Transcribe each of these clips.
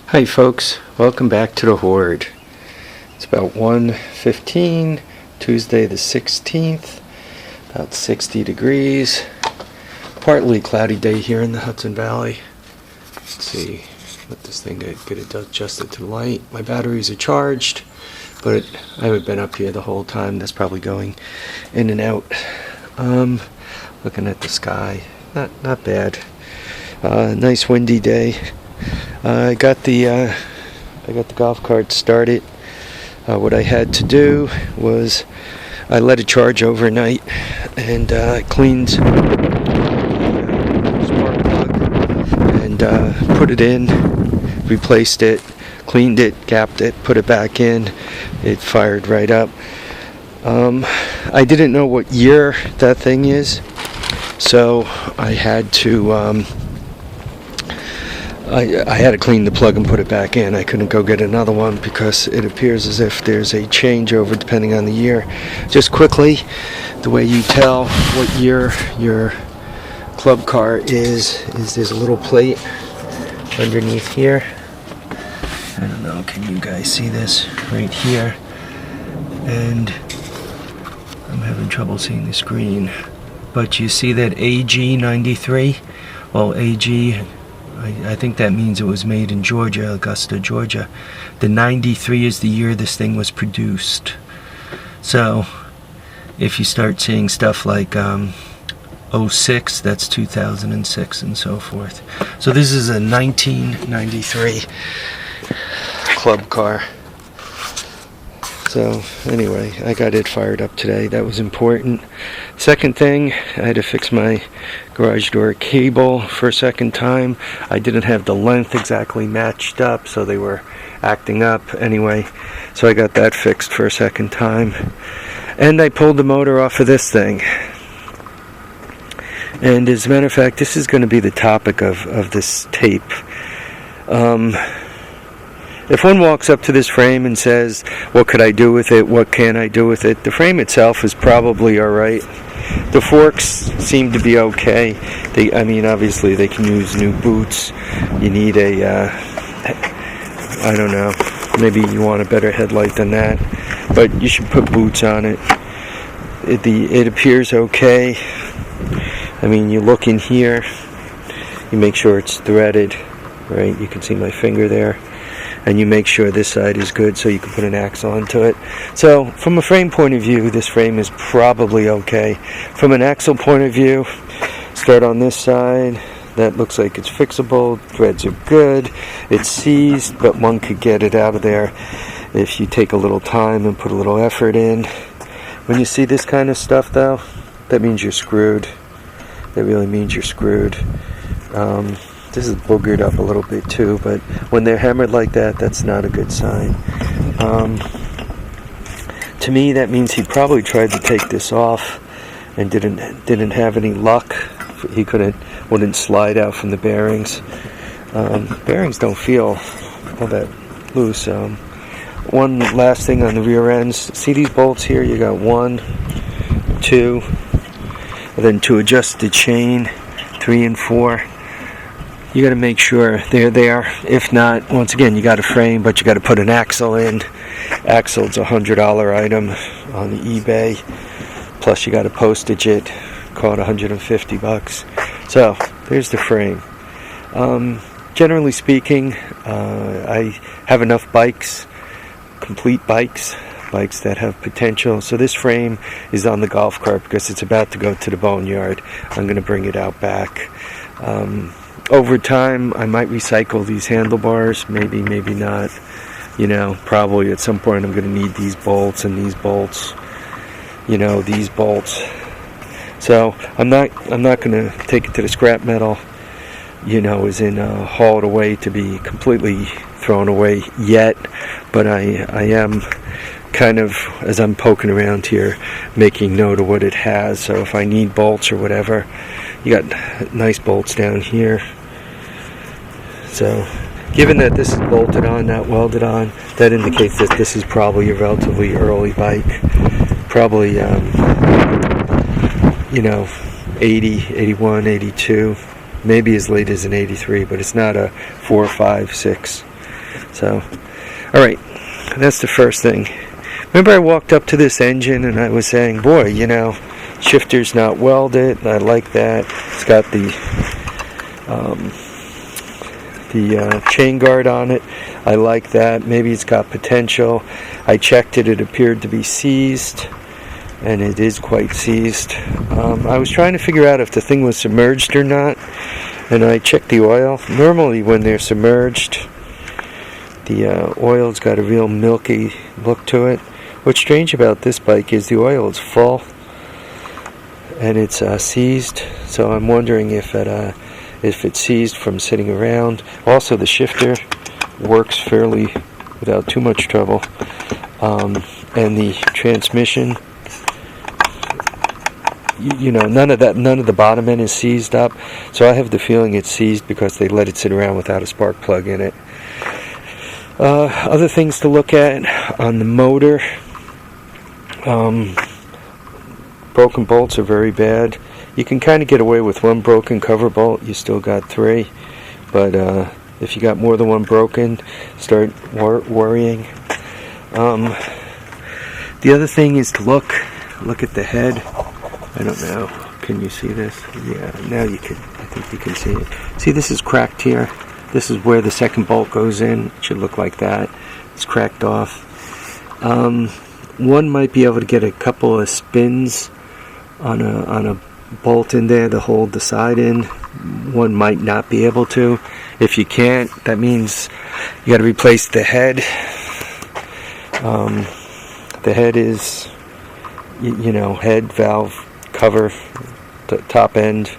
Hi folks, welcome back to the Horde. It's about 1:15, Tuesday the 16th, about 60 degrees, partly cloudy day here in the Hudson Valley. Let's see, let this thing get adjusted to the light. My batteries are charged, but I haven't been up here the whole time. That's probably going in and out. Looking at the sky, not bad. Nice windy day. I got the golf cart started. What I had to do was I let it charge overnight and cleaned the spark plug and put it in, replaced it, cleaned it, gapped it, put it back in. It fired right up. I didn't know what year that thing is, so I had to I had to clean the plug and put it back in. I couldn't go get another one because it appears as if there's a changeover depending on the year. Just quickly, the way you tell what year your club car is there's a little plate underneath here. I don't know, can you guys see this right here? And I'm having trouble seeing the screen. But you see that AG 93? Well, AG, I think that means it was made in Georgia, Augusta, Georgia. The 93 is the year this thing was produced. So, if you start seeing stuff like 06, that's 2006 and so forth. So this is a 1993 club car. So anyway, I got it fired up today. That was important. Second thing, I had to fix my garage door cable for a second time. I didn't have the length exactly matched up, so they were acting up anyway. So I got that fixed for a second time. And I pulled the motor off of this thing. And as a matter of fact, this is going to be the topic of this tape. If one walks up to this frame and says, what could I do with it, what can I do with it, the frame itself is probably alright. The forks seem to be okay. Obviously they can use new boots. You need I don't know, maybe you want a better headlight than that, but you should put boots on it. It appears okay. You look in here, you make sure it's threaded, right? You can see my finger there. And you make sure this side is good so you can put an axle onto it. So from a frame point of view, this frame is probably okay. From an axle point of view, start on this side. That looks like it's fixable. Threads are good. It's seized, but one could get it out of there if you take a little time and put a little effort in. When you see this kind of stuff though, that means you're screwed. That really means you're screwed. This is boogered up a little bit too, but when they're hammered like that, that's not a good sign. To me, that means he probably tried to take this off and didn't have any luck. He wouldn't slide out from the bearings. Bearings don't feel all that loose. One last thing on the rear ends. See these bolts here? You got 1, 2, and then to adjust the chain, 3 and 4. You got to make sure they're there. If not, once again, you got a frame, but you got to put an axle in. Axle's $100 item on the eBay. Plus, you got to postage it. Call it $150. So there's the frame. Generally speaking, I have enough bikes, complete bikes that have potential. So this frame is on the golf cart because it's about to go to the boneyard. I'm going to bring it out back. Over time, I might recycle these handlebars, maybe not. Probably at some point I'm going to need these bolts and these bolts. These bolts. So I'm not going to take it to the scrap metal. As in haul it away to be completely thrown away yet. But I am kind of, as I'm poking around here, making note of what it has. So if I need bolts or whatever, you got nice bolts down here. So given that this is bolted on, not welded on, that indicates that this is probably a relatively early bike. Probably 80, 81, 82, maybe as late as an 83, but it's not a 4, 5, 6 So, alright, that's the first thing. Remember I walked up to this engine and I was saying, boy, you know, shifter's not welded. I like that. It's got the chain guard on it. I like that. Maybe it's got potential. I checked it. It appeared to be seized, and it is quite seized. I was trying to figure out if the thing was submerged or not, and I checked the oil. Normally when they're submerged, the oil's got a real milky look to it. What's strange about this bike is the oil is full and it's seized, so I'm wondering if it's seized from sitting around. Also, the shifter works fairly without too much trouble, and the transmission, you know, none of the bottom end is seized up, so I have the feeling it's seized because they let it sit around without a spark plug in it. Other things to look at on the motor. Broken bolts are very bad. You can kind of get away with one broken cover bolt. You still got 3, but if you got more than one broken, start worrying. The other thing is to look at the head. I don't know. Can you see this? Yeah, now you can. I think you can see it. See, this is cracked here. This is where the second bolt goes in. It should look like that. It's cracked off. One might be able to get a couple of spins on a bolt in there to hold the side in. One might not be able to. If you can't, that means you got to replace the head. The head is, you know, head, valve, cover, the top end.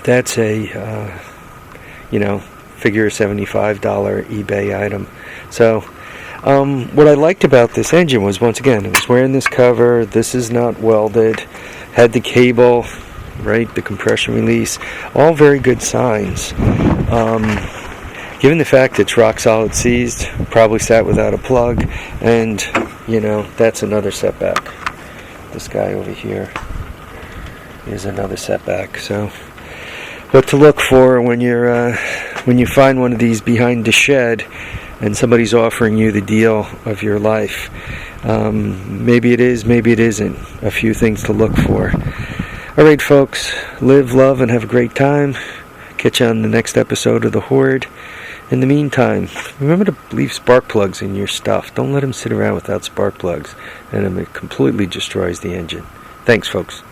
That's a you know, figure $75 eBay item. So what I liked about this engine was, once again, it was wearing this cover. This is not welded. Had the cable, right, the compression release, all very good signs. Given the fact it's rock solid seized, probably sat without a plug, and you know, that's another setback. This guy over here is another setback. So what to look for when you find one of these behind the shed and somebody's offering you the deal of your life. Maybe it is, maybe it isn't. A few things to look for. Alright folks, live, love, and have a great time. Catch you on the next episode of The Horde. In the meantime, remember to leave spark plugs in your stuff. Don't let them sit around without spark plugs, and it completely destroys the engine. Thanks folks.